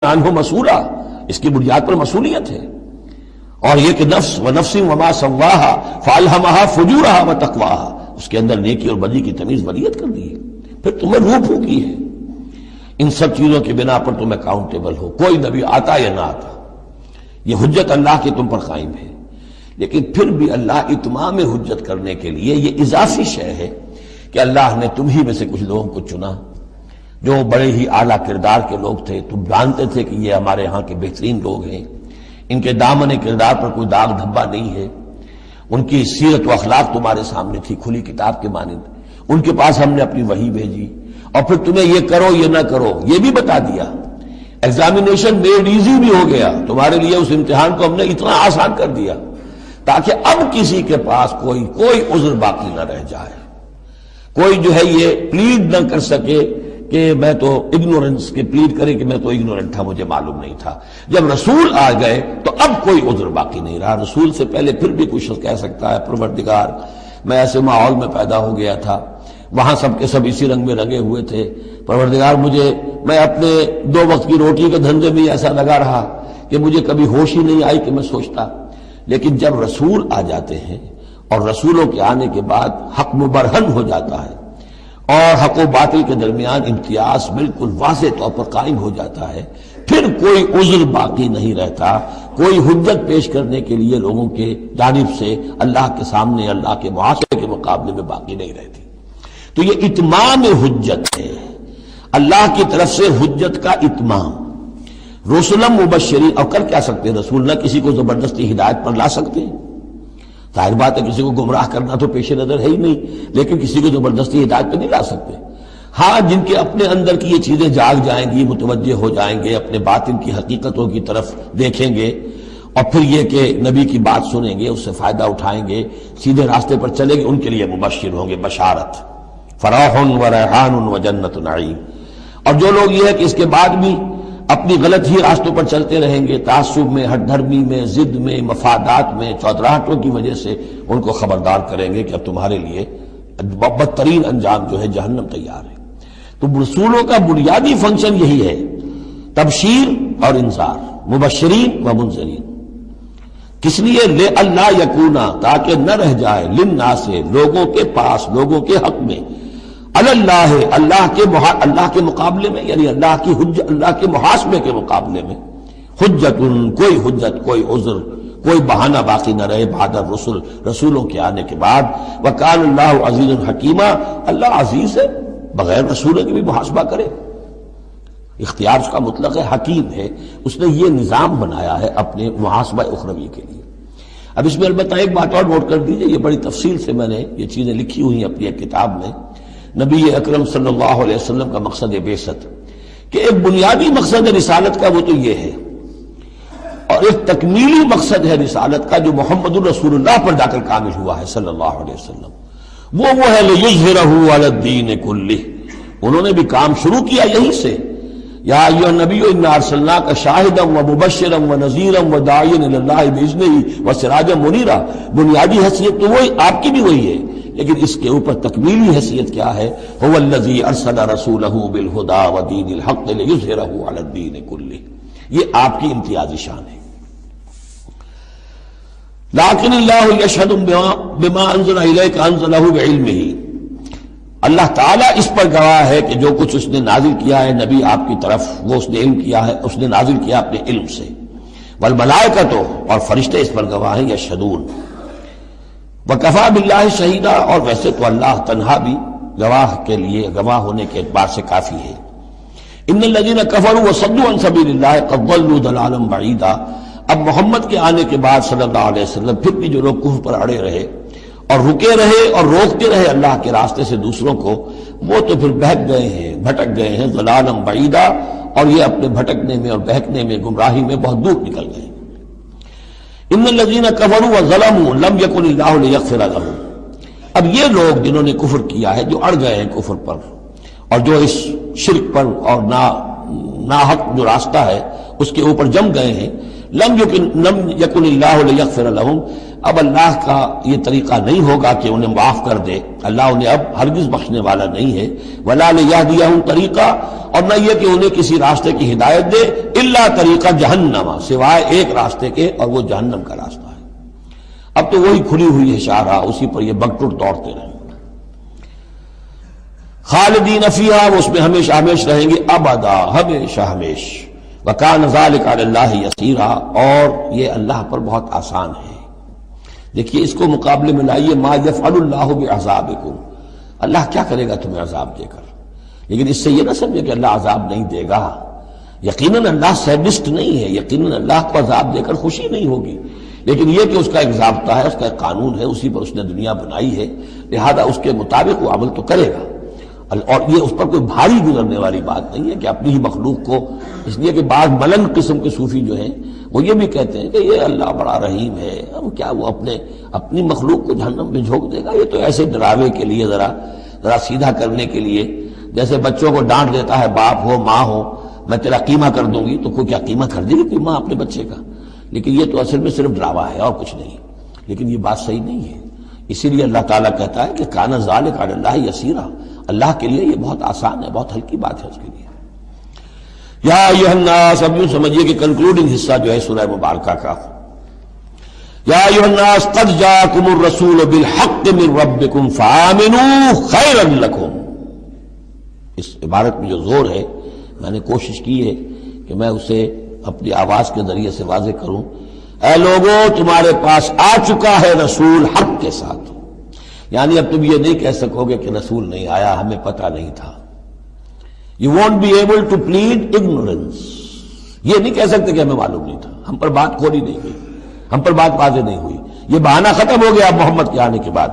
عنہ مسئولہ، اس کی بنیاد پر مسئولیت ہے۔ اور یہ کہ نفس و نفس وما سواہا فالہمہا فجورہا و تقواہا، اس کے اندر نیکی اور بدی کی تمیز ولیت کر دی ہے، پھر تمہیں روح پھونکی ہے۔ ان سب چیزوں کی بنا پر تم اکاؤنٹیبل ہو، کوئی نبی آتا یا نہ آتا، یہ حجت اللہ کی تم پر قائم ہے۔ لیکن پھر بھی اللہ اتمام حجت کرنے کے لیے یہ اضافی شے ہے کہ اللہ نے تم ہی میں سے کچھ لوگوں کو چنا جو بڑے ہی اعلیٰ کردار کے لوگ تھے، تم جانتے تھے کہ یہ ہمارے ہاں کے بہترین لوگ ہیں، ان کے دامن کردار پر کوئی داغ دھبا نہیں ہے، ان کی سیرت و اخلاق تمہارے سامنے تھی کھلی کتاب کے مانند، ان کے پاس ہم نے اپنی وحی بھیجی، اور پھر تمہیں یہ کرو یہ نہ کرو یہ بھی بتا دیا۔ ایگزامینیشن میڈ ایزی بھی ہو گیا تمہارے لیے، اس امتحان کو ہم نے اتنا آسان کر دیا تاکہ اب کسی کے پاس کوئی عذر باقی نہ رہ جائے، کوئی جو ہے یہ پلیڈ نہ کر سکے کہ میں تو اگنورنس کے پلیڈ کرے کہ میں تو اگنورنٹ تھا، مجھے معلوم نہیں تھا۔ جب رسول آ گئے تو اب کوئی عذر باقی نہیں رہا۔ رسول سے پہلے پھر بھی کچھ شخص کہہ سکتا ہے پروردگار میں ایسے ماحول میں پیدا ہو گیا تھا، وہاں سب کے سب اسی رنگ میں رنگے ہوئے تھے، پروردگار میں اپنے 2 وقت کی روٹی کے دھندے میں ایسا لگا رہا کہ مجھے کبھی ہوش ہی نہیں آئی کہ میں سوچتا۔ لیکن جب رسول آ جاتے ہیں اور رسولوں کے آنے کے بعد حق مبرہن ہو جاتا ہے اور حق و باطل کے درمیان امتیاز بالکل واضح طور پر قائم ہو جاتا ہے، پھر کوئی عذر باقی نہیں رہتا، کوئی حجت پیش کرنے کے لیے لوگوں کے جانب سے اللہ کے سامنے اللہ کے محاسبے کے مقابلے میں باقی نہیں رہتی۔ تو یہ اتمام حجت ہے، اللہ کی طرف سے حجت کا اتمام۔ رسولم مبشرین، اور کر کیا سکتے ہیں رسول؟ نہ کسی کو زبردستی ہدایت پر لا سکتے، ظاہر بات ہے کسی کو گمراہ کرنا تو پیش نظر ہے ہی نہیں، لیکن کسی کو زبردستی ہدایت پہ نہیں لا سکتے۔ ہاں جن کے اپنے اندر کی یہ چیزیں جاگ جائیں گی، متوجہ ہو جائیں گے، اپنے باطن کی حقیقتوں کی طرف دیکھیں گے، اور پھر یہ کہ نبی کی بات سنیں گے، اس سے فائدہ اٹھائیں گے، سیدھے راستے پر چلیں گے، ان کے لیے مبشر ہوں گے، بشارت، فراح و ریحان و جنت نعیم۔ اور جو لوگ یہ ہے کہ اس کے بعد بھی اپنی غلط ہی راستوں پر چلتے رہیں گے، تعصب میں، ہٹ دھرمی میں، ضد میں، مفادات میں، چودراہٹوں کی وجہ سے، ان کو خبردار کریں گے کہ اب تمہارے لیے بدترین انجام جو ہے جہنم تیار ہے۔ تو رسولوں کا بنیادی فنکشن یہی ہے، تبشیر اور انذار، مبشرین و منذرین۔ کس لیے؟ لے اللہ یکونا، تاکہ نہ رہ جائے، للناس، لوگوں کے پاس، لوگوں کے حق میں، اللہ اللہ کے مقابلے میں، یعنی اللہ کی حجت، اللہ کے محاسبے کے مقابلے میں، حجت، کوئی حجت، کوئی عذر، کوئی بہانہ باقی نہ رہے بعد الرسل، رسولوں کے آنے کے بعد۔ وکان اللہ عزیز حکیمہ، اللہ عزیز ہے، بغیر رسولوں کے بھی محاسبہ کرے، اختیار اس کا مطلق ہے، حکیم ہے، اس نے یہ نظام بنایا ہے اپنے محاسبہ اخروی کے لیے۔ اب اس میں البتہ ایک بات اور نوٹ کر دیجئے، یہ بڑی تفصیل سے میں نے یہ چیزیں لکھی ہوئی ہیں اپنی ایک کتاب میں، نبی اکرم صلی اللہ علیہ وسلم کا مقصد بعثت، کہ ایک بنیادی مقصد رسالت کا وہ تو یہ ہے، اور ایک تکمیلی مقصد ہے رسالت کا جو محمد الرسول اللہ پر جا کر کامل ہوا ہے صلی اللہ علیہ وسلم، وہ ہے لِيُظْهِرَهُ عَلَى الدِّينِ كُلِّهِ۔ انہوں نے بھی کام شروع کیا یہیں سے، یا ایھا النبی انا ارسلناک شاہدا ومبشرا ونذیرا وداعیا الی اللہ باذنہ وسراجا منیرا۔ بنیادی حیثیت تو وہی آپ کی بھی وہی ہے، لیکن اس کے اوپر تکمیلی حیثیت کیا ہے؟ هو الذی ارسل رسولہ بالہدی ودین الحق لیظہرہ علی الدین کلہ۔ یہ آپ کی امتیازی شان ہے۔ لیکن اللہ یشہد بما انزل الیک انزلہ بعلمہ، اللہ تعالیٰ اس پر گواہ ہے کہ جو کچھ اس نے نازل کیا ہے نبی آپ کی طرف، وہ اس نے علم کیا ہے، اس نے نازل کیا اپنے علم سے۔ والملائکۃ، اور فرشتے اس پر گواہ ہیں، یشہدون۔ وکفیٰ باللہ شہیدا، اور ویسے تو اللہ تنہا بھی گواہ کے لیے، گواہ ہونے کے اعتبار سے کافی ہے۔ ان الذین کفروا وصدوا عن سبیل اللہ قد ضلوا ضلالا بعیدا۔ اب محمد کے آنے کے بعد صلی اللہ علیہ وسلم پھر بھی جو لوگ کفر پر اڑے رہے اور رکے رہے اور روکتے رہے اللہ کے راستے سے دوسروں کو، وہ تو پھر بہک گئے ہیں، بھٹک گئے ہیں، ضلالا بعیدا، اور یہ اپنے بھٹکنے میں اور بہکنے میں، گمراہی میں بہت دور نکل گئے۔ ان الذین کفروا وظلموا لم یکن اللہ لیغفر لهم۔ اب یہ لوگ جنہوں نے کفر کیا ہے، جو اڑ گئے ہیں کفر پر، اور جو اس شرک پر اور ناحق جو راستہ ہے اس کے اوپر جم گئے ہیں، لم یکن اللہ لیغفر لہم، اب اللہ کا یہ طریقہ نہیں ہوگا کہ انہیں معاف کر دے، اللہ انہیں اب ہرگز بخشنے والا نہیں ہے، ولا لیہدیہم طریقہ، اور نہ یہ کہ انہیں کسی راستے کی ہدایت دے، الا طریقہ جہنم، سوائے ایک راستے کے، اور وہ جہنم کا راستہ ہے۔ اب تو وہی کھلی ہوئی ہے شاہراہ، اسی پر یہ بگٹر دوڑتے رہیں، خالدین فیہا، وہ اس میں ہمیشہ ہمیش رہیں گے، ابدا، ہمیشہ ہمیش، وکان ذلک علی اللہ یسیرا، اور یہ اللہ پر بہت آسان ہے۔ دیکھیے اس کو مقابلے میں لائیے، ما یفعل اللہ بعذابکم، اللہ کیا کرے گا تمہیں عذاب دے کر، لیکن اس سے یہ نہ سمجھے کہ اللہ عذاب نہیں دے گا، یقیناً اللہ سیڈسٹ نہیں ہے، یقیناً اللہ کو عذاب دے کر خوشی نہیں ہوگی، لیکن یہ کہ اس کا ایک ضابطہ ہے، اس کا ایک قانون ہے، اسی پر اس نے دنیا بنائی ہے، لہذا اس کے مطابق وہ عمل تو کرے گا، اور یہ اس پر کوئی بھاری گزرنے والی بات نہیں ہے کہ اپنی ہی مخلوق کو، اس لیے کہ بعض ملنگ قسم کے صوفی جو ہیں وہ یہ بھی کہتے ہیں کہ یہ اللہ بڑا رحیم ہے، اب کیا وہ اپنی مخلوق کو جہنم میں جھونک دے گا، یہ تو ایسے ڈراوے کے لیے، ذرا سیدھا کرنے کے لیے، جیسے بچوں کو ڈانٹ دیتا ہے باپ ہو ماں ہو، میں تیرا قیمہ کر دوں گی، تو کوئی کیا قیمہ کر دے گی کوئی ماں اپنے بچے کا، لیکن یہ تو اصل میں صرف ڈراوا ہے اور کچھ نہیں، لیکن یہ بات صحیح نہیں ہے، اسی لیے اللہ تعالیٰ کہتا ہے کہ کان ذالک علی اللہ یسیرا، اللہ کے لیے یہ بہت آسان ہے، بہت ہلکی بات ہے اس کے لیے۔ یا ایھا الناس، اب یوں سمجھیے کہ کنکلوڈنگ حصہ جو ہے سورہ مبارکہ کا، یا ایھا الناس قد جاءکم الرسول بالحق من ربکم فآمنوا خیرا لکم، اس عبارت میں جو زور ہے، میں نے کوشش کی ہے کہ میں اسے اپنی آواز کے ذریعے سے واضح کروں، اے لوگوں تمہارے پاس آ چکا ہے رسول حق کے ساتھ، یعنی اب تم یہ نہیں کہہ سکو گے کہ رسول نہیں آیا ہمیں پتہ نہیں تھا، you won't be able to plead ignorance، یہ نہیں کہہ سکتے کہ ہمیں معلوم نہیں تھا، ہم پر بات کھولی نہیں گئی، ہم پر بات واضح نہیں ہوئی، یہ بہانہ ختم ہو گیا اب محمد کے آنے کے بعد۔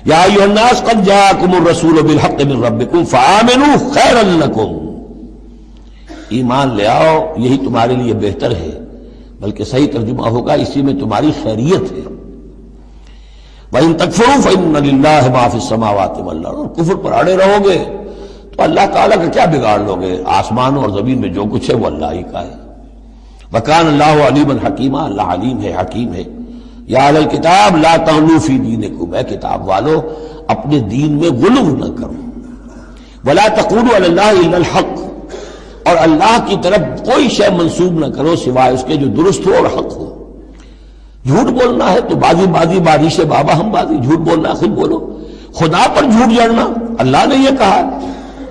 یا ایھا الناس قد جاءکم الرسول بالحق من ربکم فآمنوا خیرا لکم، ایمان لے آؤ یہی تمہارے لیے بہتر ہے، بلکہ صحیح ترجمہ ہوگا اسی میں تمہاری خیریت ہے۔ وَإِن تَكْفُرُوا فَإِنَّ لِلَّهِ مَا فِي السَّمَاوَاتِ وَالْأَرْضِ، اور کفر پر اڑے رہو گے تو اللہ تعالیٰ کا کیا بگاڑ لو گے، آسمانوں اور زمین میں جو کچھ ہے وہ اللہ ہی کا ہے۔ وَكَانَ اللَّهُ عَلِيمًا حَكِيمًا، اللہ علیم ہے حکیم ہے۔ یا اہل الکتاب لا تغلوا فی دینکم، اے کتاب والو اپنے دین میں غلو نہ کرو، ولا تقولوا علی اللہ الا الحق، اور اللہ کی طرف کوئی شے منسوب نہ کرو سوائے اس کے جو درست ہو اور حق ہو۔ جھوٹ بولنا ہے تو بازی بارش بابا ہم بازی، جھوٹ بولنا خود بولو، خدا پر جھوٹ جڑنا اللہ نے یہ کہا،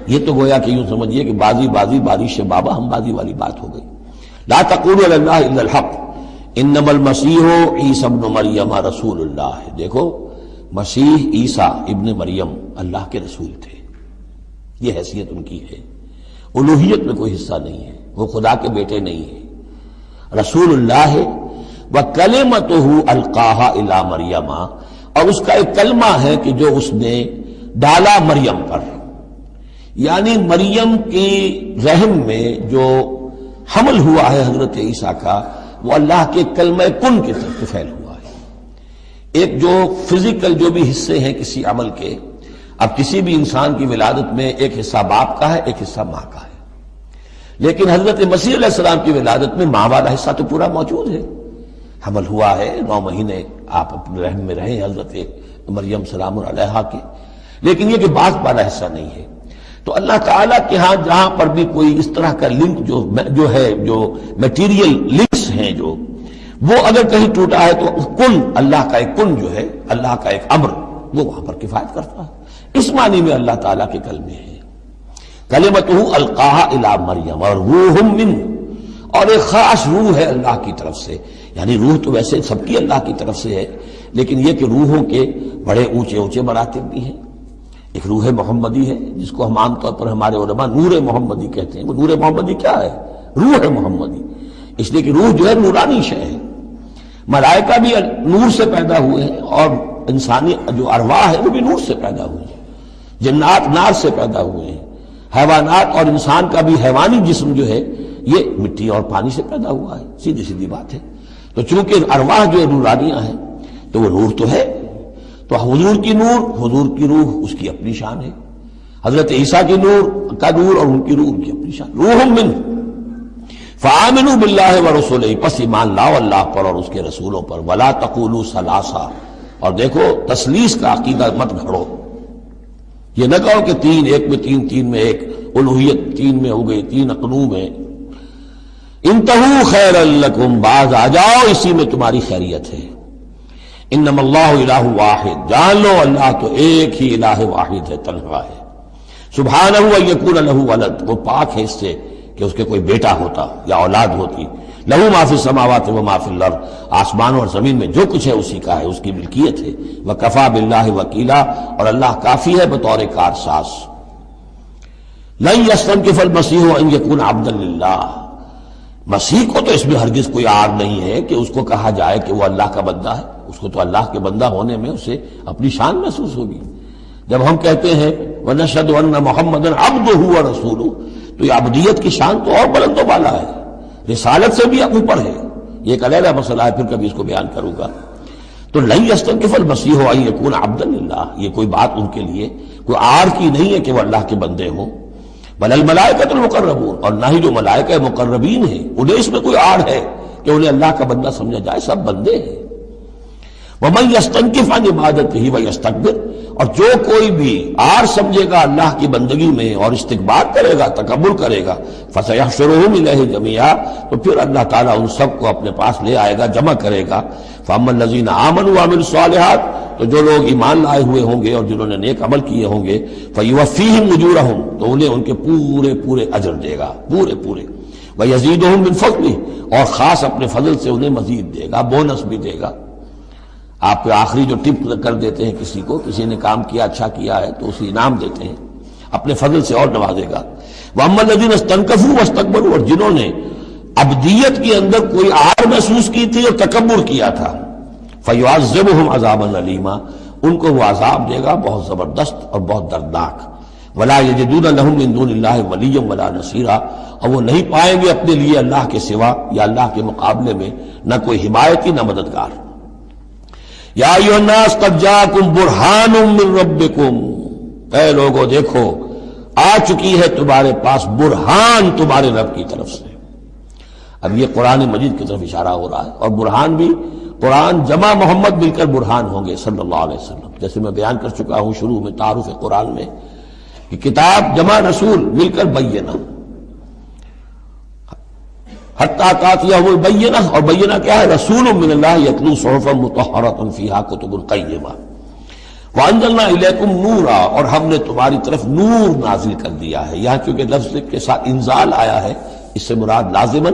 یہ تو گویا کہ یوں سمجھیے کہ بازی بارش بابا ہم بازی والی بات ہو گئی۔ لا تقولوا علی اللہ الا الحق، انما المسیح عیسی ابن مریم رسول اللہ، دیکھو مسیح عیسیٰ ابن مریم اللہ کے رسول تھے، یہ حیثیت ان کی ہے، الوہیت میں کوئی حصہ نہیں ہے، وہ خدا کے بیٹے نہیں ہیں، رسول اللہ ہے۔ وَكَلِمَتُهُ أَلْقَاهَا إِلَىٰ مَرْيَمَ، اور اس کا ایک کلمہ ہے کہ جو اس نے ڈالا مریم پر، یعنی مریم کی رحم میں جو حمل ہوا ہے حضرت عیسیٰ کا، وہ اللہ کے کلمہ کن کی طرف فعل ہوا ہے۔ ایک جو فزیکل جو بھی حصے ہیں کسی عمل کے، اب کسی بھی انسان کی ولادت میں ایک حصہ باپ کا ہے ایک حصہ ماں کا ہے، لیکن حضرت مسیح علیہ السلام کی ولادت میں ماں والا حصہ تو پورا موجود ہے، حمل ہوا ہے، 9 مہینے آپ اپنے رحم میں رہے حضرت مریم سلام علیہا کے، لیکن یہ کہ باپ والا حصہ نہیں ہے۔ تو اللہ تعالیٰ کے ہاں جہاں پر بھی کوئی اس طرح کا لنک جو ہے، جو میٹیریل لنکس ہیں جو، وہ اگر کہیں ٹوٹا ہے تو کن، اللہ کا ایک کن جو ہے، اللہ کا ایک امر، وہ وہاں پر کفایت کرتا ہے۔ اس معنی میں اللہ تعالیٰ کے کلمے ہیں، کلمتہ القاہا الی مریم، اور روح منہ، اور ایک خاص روح ہے اللہ کی طرف سے، یعنی روح تو ویسے سب کی اللہ کی طرف سے ہے، لیکن یہ کہ روحوں کے بڑے اونچے مراتب بھی ہیں۔ ایک روح محمدی ہے جس کو ہم عام طور پر ہمارے علماء نور محمدی کہتے ہیں۔ وہ نور محمدی کیا ہے؟ روح محمدی، اس لیے کہ روح جو ہے نورانی شے ہے۔ ملائکہ بھی نور سے پیدا ہوئے ہیں، اور انسانی جو ارواح ہے وہ بھی نور سے پیدا ہوئی ہیں، جنات نار سے پیدا ہوئے ہیں، حیوانات اور انسان کا بھی حیوانی جسم جو ہے یہ مٹی اور پانی سے پیدا ہوا ہے، سیدھی بات ہے۔ تو چونکہ ارواح جو نورانیاں ہیں تو وہ نور تو ہے، تو حضور کی روح اس کی اپنی شان ہے، حضرت عیسیٰ کی نور کا نور اور ان کی روح ان کی اپنی شان، روح منہ فآمنوا باللہ ورسولہ، پس ایمان لاؤ اللہ پر اور اس کے رسولوں پر، ولا تقولوا ثلاثہ، اور دیکھو تثلیث کا عقیدہ مت گھڑو، یہ نہ کہو کہ تین ایک میں تین، تین میں ایک، الوہیت تین میں ہو گئی، تین اقنوع میں۔ انتہوا خیرا لکم، باز آ جاؤ، اسی میں تمہاری خیریت ہے۔ انما اللہ الہ واحد، جان لو اللہ تو ایک ہی الہ واحد ہے، تنہا ہے۔ سبحانہ ان یکون لہ ولد، وہ پاک ہے اس سے کہ اس کے کوئی بیٹا ہوتا یا اولاد ہوتی۔ لہو ما فی السماوات و ما فی الارض، آسمانوں اور زمین میں جو کچھ ہے اسی کا ہے، اس کی ملکیت ہے۔ وکفی باللہ وکیلا، اور اللہ کافی ہے بطور کارساز۔ لن یستنکف المسیح ان یکون عبدا للہ، مسیح کو تو اس میں ہرگز کوئی عار نہیں ہے کہ اس کو کہا جائے کہ وہ اللہ کا بندہ ہے، اس کو تو اللہ کے بندہ ہونے میں اسے اپنی شان محسوس ہوگی۔ جب ہم کہتے ہیں وَنَشْهَدُ أَنَّ مُحَمَّدًا عَبْدُهُ وَرَسُولُهُ، تو یہ عبدیت کی شان تو اور بلند و بالا ہے، رسالت سے بھی اوپر ہے۔ یہ ایک علیحدہ مسئلہ ہے، پھر کبھی اس کو بیان کروں گا۔ تو لن یستنکف المسیح ان یکون عبدا للہ، یہ کوئی بات ان کے لیے کوئی عار کی نہیں ہے کہ وہ اللہ کے بندے ہوں۔ بل الملائکۃ المقربون، اور نہ ہی جو ملائکہ مقربین ہیں انہیں اس میں کوئی عار ہے کہ انہیں اللہ کا بندہ سمجھا جائے، سب بندے ہیں۔ وَمَن يَسْتَنكِفْ عَنْ عِبَادَتِهِ وَيَسْتَكْبِرْ، اور جو کوئی بھی عار سمجھے گا اللہ کی بندگی میں اور استکبار کرے گا، تکبر کرے گا، فَسَيَحْشُرُهُمْ إِلَيْهِ جَمِيعًا، تو پھر اللہ تعالیٰ ان سب کو اپنے پاس لے آئے گا، جمع کرے گا۔ فَأَمَّا الَّذِينَ آمَنُوا وَعَمِلُوا الصَّالِحَاتِ، تو جو لوگ ایمان لائے ہوئے ہوں گے اور جنہوں نے نیک عمل کیے ہوں گے، فَيُوَفِّيهِمْ أُجُورَهُمْ، تو انہیں ان کے پورے پورے اجر دے گا، پورے پورے۔ وَيَزِيدُهُمْ مِنْ فَضْلِهِ، اور خاص اپنے فضل سے انہیں مزید دے گا، بونس بھی دے گا۔ آپ پہ آخری جو ٹپ کر دیتے ہیں کسی کو، کسی نے کام کیا اچھا کیا ہے تو اسے انعام دیتے ہیں، اپنے فضل سے اور نوازے گا۔ وَأَمَّا الَّذِينَ اسْتَنكَفُوا وَاسْتَكْبَرُوا، اور جنہوں نے عبدیت کے اندر کوئی عار محسوس کی تھی اور تکبر کیا تھا، فَيُعَذِّبُهُمْ عَذَابًا أَلِيمًا، ان کو وہ عذاب دے گا بہت زبردست اور بہت دردناک۔ وَلَا يَجِدُونَ لَهُم مِّن دُونِ اللَّهِ وَلِيًّا وَلَا نَصِيرًا، اور وہ نہیں پائیں گے اپنے لیے اللہ کے سوا یا اللہ کے مقابلے میں نہ کوئی حمایتی نہ مددگار۔ یا ایھا الناس قد جاءکم برہان من ربکم، اے لوگو دیکھو آ چکی ہے تمہارے پاس برہان تمہارے رب کی طرف سے۔ اب یہ قرآن مجید کی طرف اشارہ ہو رہا ہے، اور برہان بھی قرآن جمع محمد مل کر برہان ہوں گے صلی اللہ علیہ وسلم، جیسے میں بیان کر چکا ہوں شروع میں تعارف قرآن میں کہ کتاب جمع رسول مل کر بینہ، حتیٰ تأتیہم البینہ، اور بینہ کیا ہے؟ رسول من اللہ یتلو صحفا مطہرۃ فیہا کتب قیمہ۔ وانزلنا الیکم نورا، اور ہم نے تمہاری طرف نور نازل کر دیا ہے۔ یہاں چونکہ لفظ کے ساتھ انزال آیا ہے، اس سے مراد لازماً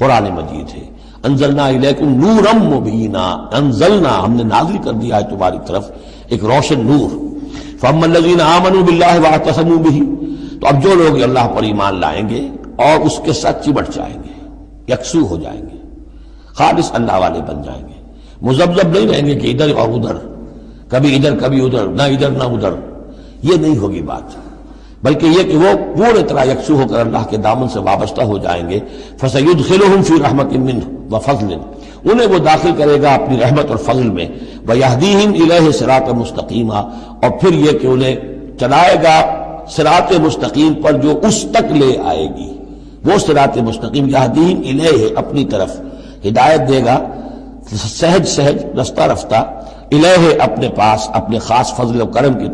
قرآن مجید ہے۔ انزلنا الیکم نورا مبینا، انزلنا ہم نے نازل کر دیا ہے تمہاری طرف ایک روشن نور۔ فاما الذین آمنوا باللہ واعتصموا بہ، تو اب جو لوگ اللہ پر ایمان لائیں گے اور اس کے ساتھ چمٹ جائیں گے، یکسو ہو جائیں گے، خالص اللہ والے بن جائیں گے، مذبذب نہیں رہیں گے کہ ادھر اور ادھر، کبھی ادھر کبھی ادھر، نہ ادھر نہ ادھر، یہ نہیں ہوگی بات، بلکہ یہ کہ وہ پورے طرح یکسو ہو کر اللہ کے دامن سے وابستہ ہو جائیں گے۔ فَسَيُدْخِلُهُمْ فِي رَحْمَةٍ مِّنْهُ وَفَضْلٍ، انہیں وہ داخل کرے گا اپنی رحمت اور فضل میں۔ وَيَهْدِيهِمْ إِلَيْهِ صِرَاطًا مُسْتَقِيمًا، اور پھر یہ کہ انہیں چلائے گا صراط مستقیم پر جو اس تک لے آئے گی، وہ صراط مستقیم، یہدیہم الیہ اپنی طرف ہدایت دے گا، سہج سہج رفتہ رفتہ، الہ اپنے پاس اپنے خاص فضل و کرم کی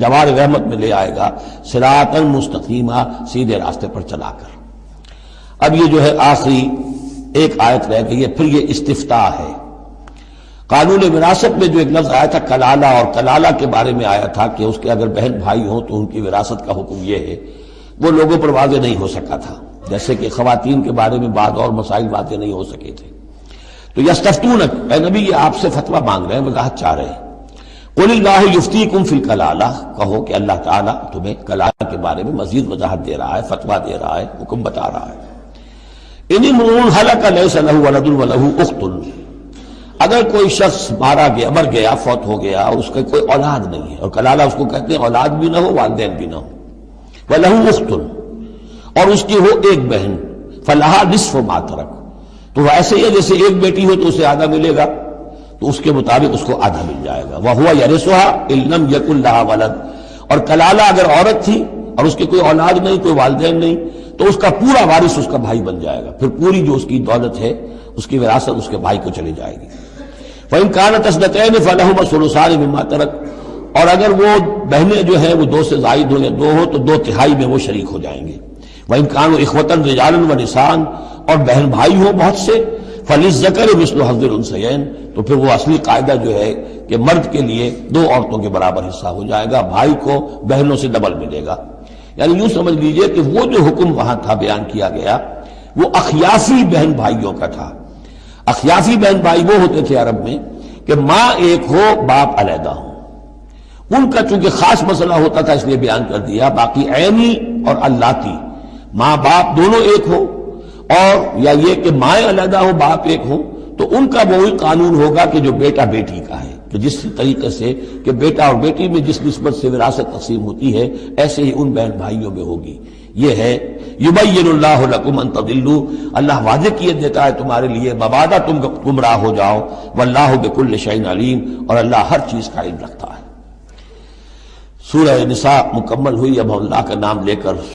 جوار رحمت میں لے آئے گا، صراطا مستقیما، سیدھے راستے پر چلا کر۔ اب یہ جو ہے آخری ایک آیت رہ گئی ہے، پھر یہ استفتاء ہے۔ قانون وراثت میں جو ایک لفظ آیا تھا کلالہ، اور کلالہ کے بارے میں آیا تھا کہ اس کے اگر بہن بھائی ہوں تو ان کی وراثت کا حکم یہ ہے، وہ لوگوں پر واضح نہیں ہو سکا تھا، جیسے کہ خواتین کے بارے میں بعض اور مسائل واضح نہیں ہو سکے تھے۔ تو یستفتونک، اے نبی یہ آپ سے فتویٰ مانگ رہے ہیں، وضاحت چاہ رہے ہیں۔ قل اللہ یفتیکم فی الکلالہ، کہو کہ اللہ تعالیٰ تمہیں کلالہ کے بارے میں مزید وضاحت دے رہا ہے، فتویٰ دے رہا ہے، حکم بتا رہا ہے۔ ان امرؤ ہلک لیس لہ ولد ولہ اخت، اگر کوئی شخص مارا گیا، مر گیا، فوت ہو گیا اور اس کا کوئی اولاد نہیں ہے، اور کلالہ اس کو کہتے ہیں اولاد بھی نہ ہو والدین بھی نہ ہو، ولہ اخت، اور اس کی ہو ایک بہن، فلہا نصف ما ترک، تو ایسے ہی ہے جیسے ایک بیٹی ہو تو اسے آدھا ملے گا، تو اس کے مطابق اس کو آدھا مل جائے گا۔ وَهُوَ يَرِثُهَا إِن لَّمْ يَكُن لَّهَا وَلَدٌ، اور کلالہ اگر عورت تھی، اور اس کے کوئی اولاد نہیں، کوئی والدین نہیں، تو اس کا پورا وارث اس کا بھائی بن جائے گا، پھر پوری جو اس کی دولت ہے اس کی وراثت اس کے بھائی کو چلی جائے گی۔ فَإِن كَانَتْ اثْنَتَيْنِ فَلَهُمَا الثُّلُثَانِ مِمَّا تَرَكَ، اور اگر وہ بہنیں جو ہیں وہ 2 سے زائد ہوں یا 2 ہوں تو 2/3 میں وہ شریک ہو جائیں گے۔ وَإِن كَانُوا إِخْوَةً رِجَالًا وَنِسَاءً، اور بہن بھائی ہوں بہت سے، فَلِلذَّكَرِ مِثْلُ حَظِّ الْأُنثَيَيْنِ، تو پھر وہ اصلی قاعدہ جو ہے کہ مرد کے لیے 2 عورتوں کے برابر حصہ ہو جائے گا، بھائی کو بہنوں سے ڈبل ملے گا۔ یعنی یوں سمجھ لیجئے کہ وہ جو حکم وہاں تھا بیان کیا گیا وہ اخیافی بہن بھائیوں کا تھا۔ اخیافی بہن بھائی وہ ہوتے تھے عرب میں کہ ماں ایک ہو باپ علیحدہ ہو، ان کا چونکہ خاص مسئلہ ہوتا تھا اس لیے بیان کر دیا۔ باقی عینی اور اللاتی، ماں باپ دونوں ایک ہو، اور یا یہ کہ مائیں علیحدہ ہو باپ ایک ہو، تو ان کا وہی قانون ہوگا کہ جو بیٹا بیٹی کا ہے، کہ جس طریقے سے کہ بیٹا اور بیٹی میں جس نسبت سے وراثت تقسیم ہوتی ہے ایسے ہی ان بہن بھائیوں میں ہوگی۔ یہ ہے یبین اللہ لکم ان تضلوا، اللہ واضح کیے دیتا ہے تمہارے لیے مبادا تم گمراہ ہو جاؤ، واللہ بکل شیء علیم، اور اللہ ہر چیز کا علم رکھتا ہے۔ سورہ نساء مکمل ہوئی، اب اللہ کا نام لے کر